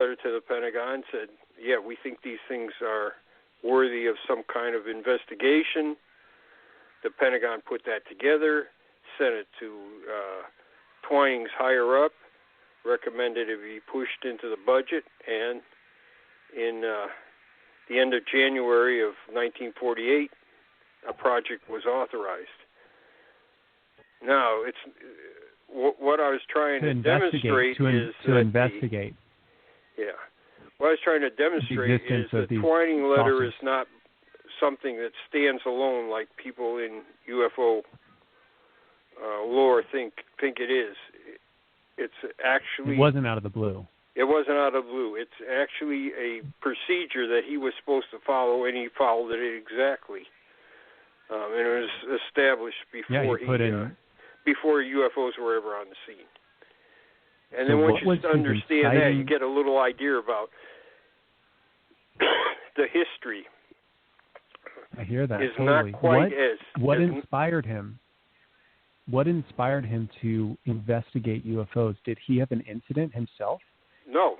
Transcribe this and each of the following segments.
letter to the Pentagon, said, yeah, we think these things are worthy of some kind of investigation. The Pentagon put that together, sent it to Twining's higher up, recommended it be pushed into the budget, and in the end of January of 1948, a project was authorized. Now, it's what I was trying to demonstrate is to investigate. What I was trying to demonstrate is the Twining letter is not something that stands alone like people in UFO lore think it is. It's actually... It wasn't out of the blue. It wasn't out of the blue. It's actually a procedure that he was supposed to follow, and he followed it exactly. And it was established before UFOs were ever on the scene. And then once you understand that, you get a little idea about the history. I hear that. Is totally. Not quite what inspired him? What inspired him to investigate UFOs? Did he have an incident himself? No.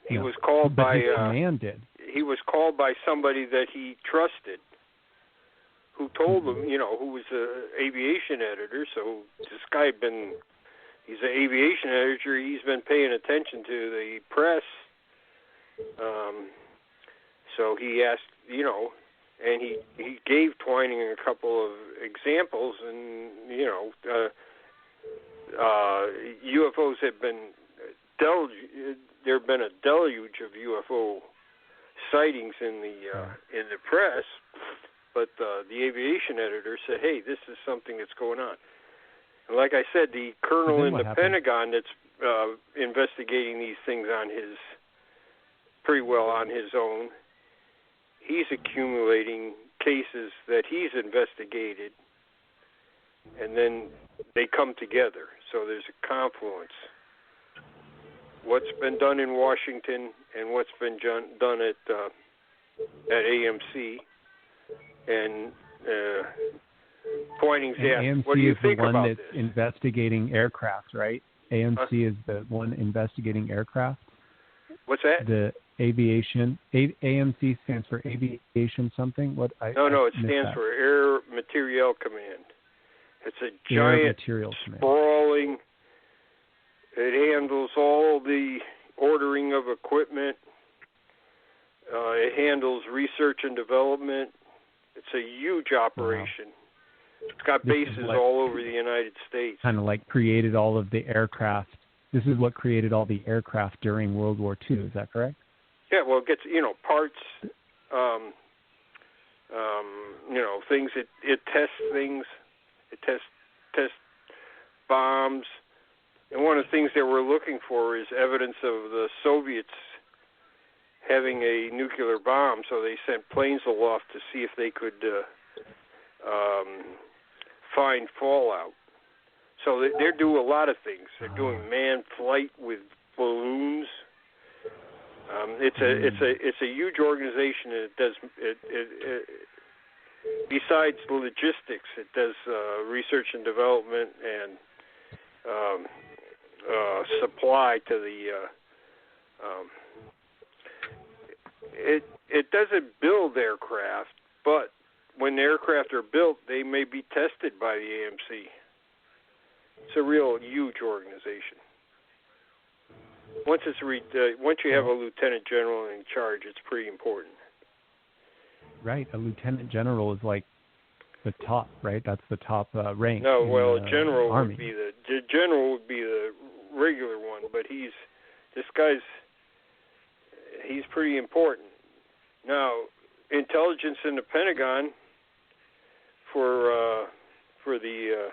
He was called by his command did. He was called by somebody that he trusted, who told him, who was an aviation editor. So this guy he's an aviation editor. He's been paying attention to the press. So he asked, and he gave Twining a couple of examples, and UFOs have been there have been a deluge of UFO sightings in the press, but the aviation editor said, "Hey, this is something that's going on." And like I said, the colonel in the Pentagon that's investigating these things pretty well on his own. He's accumulating cases that he's investigated, and then they come together. So there's a confluence. What's been done in Washington and what's been done at AMC, and Twining's asked, "What do you think about this?" AMC is the one that's investigating aircraft, right? AMC is the one investigating aircraft. What's that? The aviation. AMC stands for aviation something. What? No, it stands for Air Materiel Command. It's a giant, sprawling. It handles all the ordering of equipment. It handles research and development. It's a huge operation. Wow. It's got bases all over the United States. Kind of like created all of the aircraft. This is what created all the aircraft during World War II. Is that correct? Yeah, well, it gets, parts, things. It tests things. It tests bombs. And one of the things that we're looking for is evidence of the Soviets having a nuclear bomb. So they sent planes aloft to see if they could find fallout. So they do a lot of things. They're doing manned flight with balloons. It's a huge organization, and it does it besides logistics, it does research and development and supply to the. It doesn't build aircraft, but when the aircraft are built, they may be tested by the AMC. It's a real huge organization. Once you have a lieutenant general in charge, it's pretty important. Right, a lieutenant general is like the top, right? That's the top rank. No, well, a general Army. would be the general would be the regular one, but he's pretty important. Now, intelligence in the Pentagon for the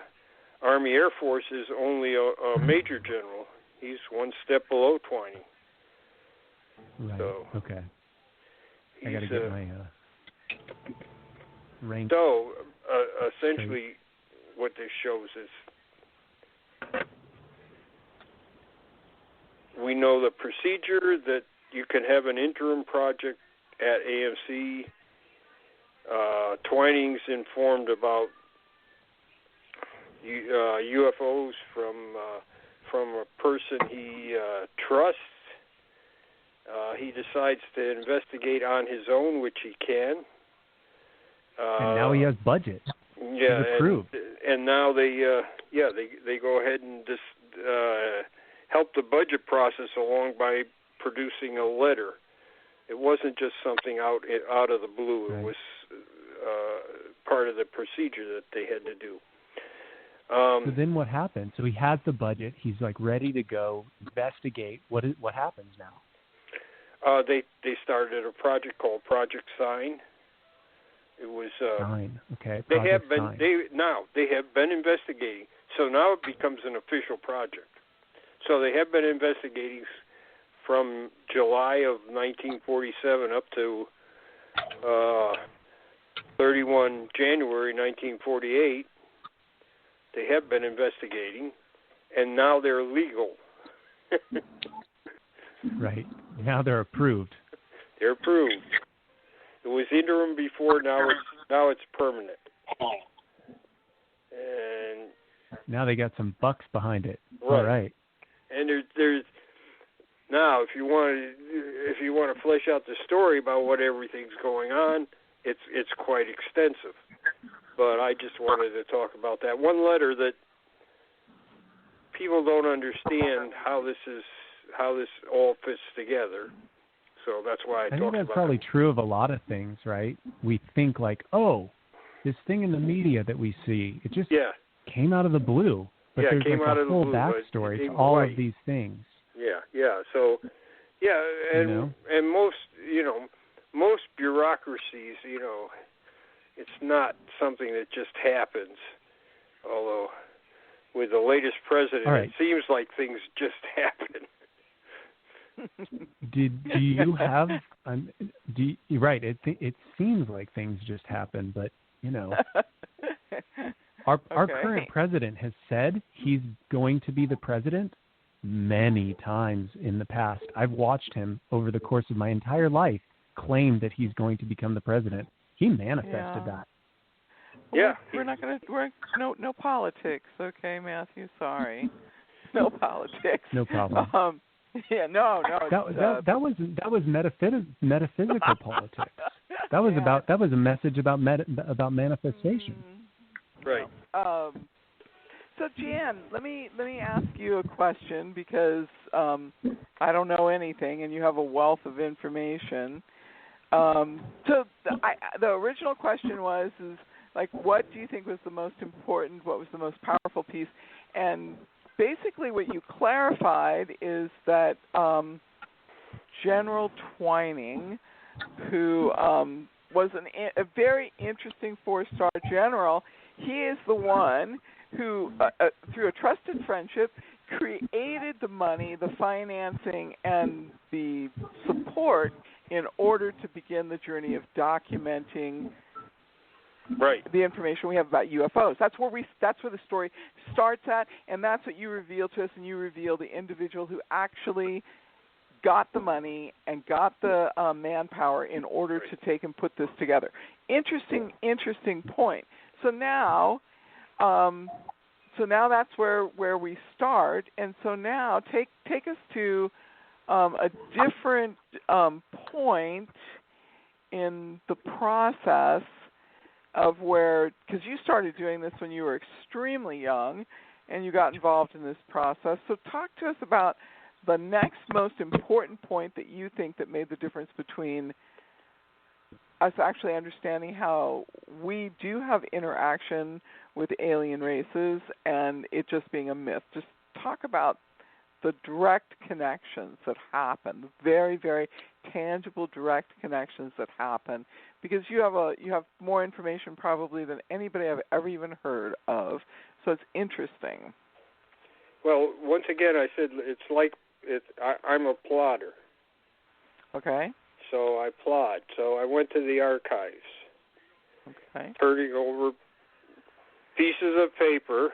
Army Air Force is only a major general. He's one step below Twining. Right. So, okay. I got to get my rank. So, essentially, what this shows is we know the procedure that you can have an interim project at AMC. Twining's informed about UFOs from a person he trusts, He decides to investigate on his own, which he can. And now he has budget. Yeah, He's approved. And now they go ahead and just help the budget process along by producing a letter. It wasn't just something out of the blue. Right. It was part of the procedure that they had to do. So then what happened? So he has the budget. He's like ready to go investigate. What happens now? They started a project called Project Sign. It was Sign. Okay. They Project have been Sign. they have been investigating. So now it becomes an official project. So they have been investigating from July of 1947 up to 31 January 1948. They have been investigating, and now they're legal. Right. Now they're approved. They're approved. It was interim before. Now it's permanent. And now they got some bucks behind it. Right. All right. And there's now if you want to flesh out the story about what everything's going on, it's quite extensive. But I just wanted to talk about that one letter that people don't understand how this all fits together. So that's why I talked about it. I think that's probably true of a lot of things, right? We think like, oh, this thing in the media that we see, it just came out of the blue. But there's like a whole backstory to all of these things. Yeah. So, and most bureaucracies, it's not something that just happens. Although, with the latest president, it seems like things just happen. Do you have? Right. It seems like things just happen, but our current president has said he's going to be the president many times in the past. I've watched him over the course of my entire life claim that he's going to become the president. He manifested that. Well, we're not going to. No politics, okay, Matthew? Sorry, no politics. No problem. No. That was metaphysical politics. That was a message about manifestation. Right. So Jan, let me ask you a question because I don't know anything, and you have a wealth of information. So the original question was what do you think was the most important? What was the most powerful piece? And basically, what you clarified is that General Twining, who was a very interesting four-star general, he is the one who, through a trusted friendship, created the money, the financing, and the support in order to begin the journey of documenting the information we have about UFOs. That's where the story starts at, and that's what you reveal to us, and you reveal the individual who actually got the money and got the manpower in order to take and put this together. Interesting point. So now that's where we start, and so now take us to a different point in the process of where, because you started doing this when you were extremely young, and you got involved in this process. So talk to us about the next most important point that you think that made the difference between us actually understanding how we do have interaction with alien races and it just being a myth. Just talk about the direct connections that happen, very, very tangible direct connections that happen, because you have more information probably than anybody I've ever even heard of. So it's interesting. Well, once again, I said I'm a plodder. Okay. So I plod. So I went to the archives. Okay. Turning over pieces of paper.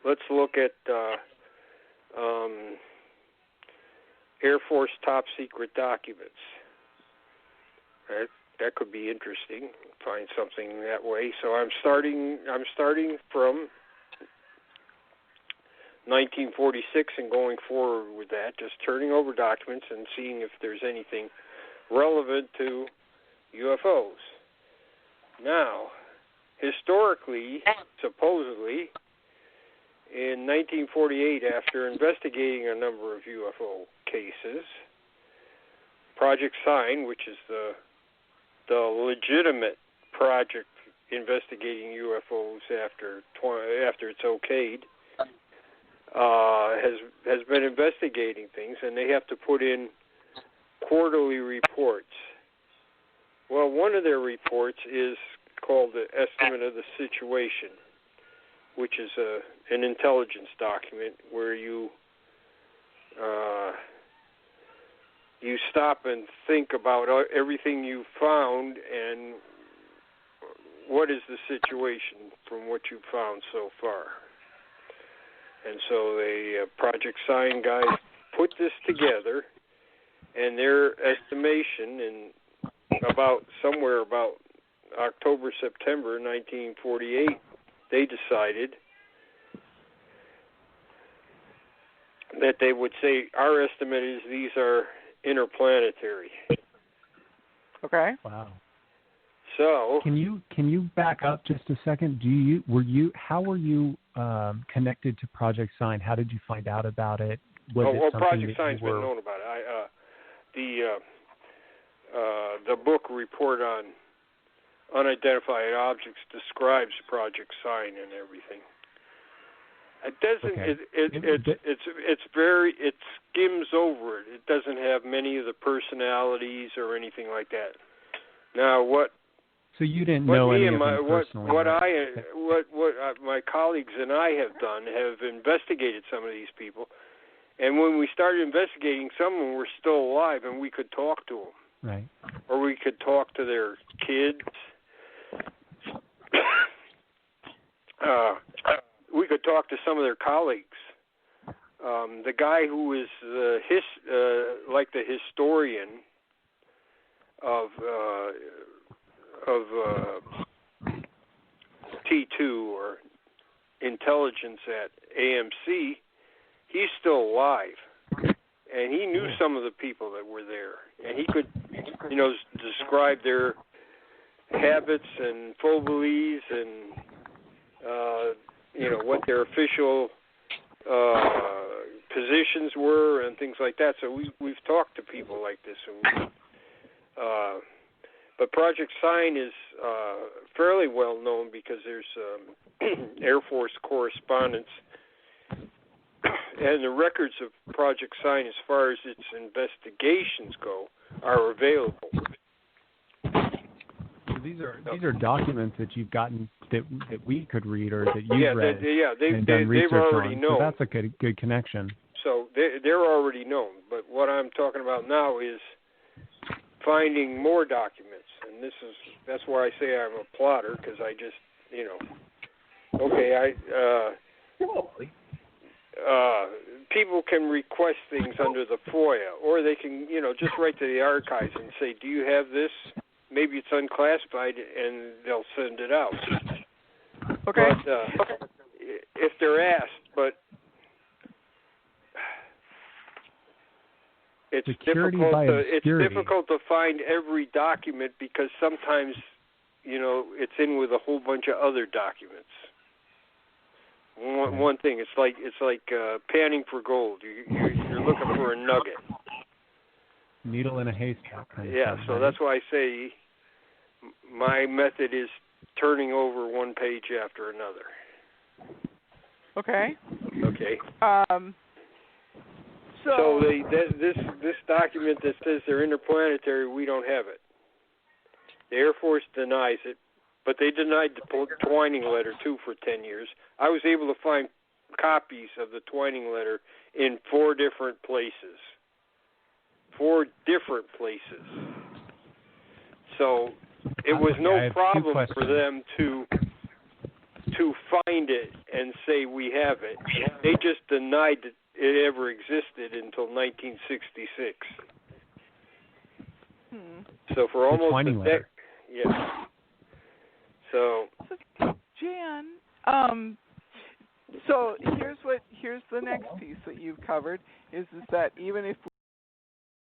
Let's look at Air Force top secret documents. That could be interesting. Find something that way. So I'm starting from 1946 and going forward with that, just turning over documents and seeing if there's anything relevant to UFOs. Now, historically, supposedly, in 1948, after investigating a number of UFO cases, Project Sign, which is the legitimate project investigating UFOs after it's okayed, has been investigating things, and they have to put in quarterly reports. Well, one of their reports is called the Estimate of the Situation, which is an intelligence document where you stop and think about everything you found and what is the situation from what you've found so far. And so the Project Sign guys put this together, and their estimation in somewhere about October, September 1948, they decided that they would say, our estimate is these are interplanetary. Okay. Wow. So can you back up just a second? How were you connected to Project Sign? How did you find out about it? Project Sign's been known about it. The book Report on Unidentified Objects describes Project Sign and everything. It doesn't. Okay. It skims over it. It doesn't have many of the personalities or anything like that. Now what? So you didn't know any of them personally? What my colleagues and I have done have investigated some of these people, and when we started investigating, some of them were still alive, and we could talk to them. Right. Or we could talk to their kids. We could talk to some of their colleagues. The guy who is like the historian of T2 or intelligence at AMC, he's still alive, and he knew some of the people that were there, and he could, describe their habits and fobies and what their official positions were and things like that. So we've talked to people like this, but Project Sign is fairly well known because there's Air Force correspondence, and the records of Project Sign, as far as its investigations go, are available. So these are documents that you've gotten that we could read or that you've read and done research they've already on. known. So that's a good connection. So they're already known. But what I'm talking about now is finding more documents, and that's why I say I'm a plotter, because I just people can request things under the FOIA, or they can just write to the archives and say, do you have this? Maybe it's unclassified, and they'll send it out. Okay. But if they're asked, but it's difficult to find every document, because sometimes it's in with a whole bunch of other documents. One thing, it's like panning for gold. You're looking for a nugget. Needle in a haystack. So that's why I say my method is turning over one page after another. Okay. So this document that says they're interplanetary, we don't have it. The Air Force denies it, but they denied the Twining letter too for 10 years. I was able to find copies of the Twining letter in 4 different places. 4 different places. So it was no problem for them to find it and say we have it. They just denied that it ever existed until 1966. So for almost a decade. Yeah. So Jan, So here's the next piece that you've covered is that even if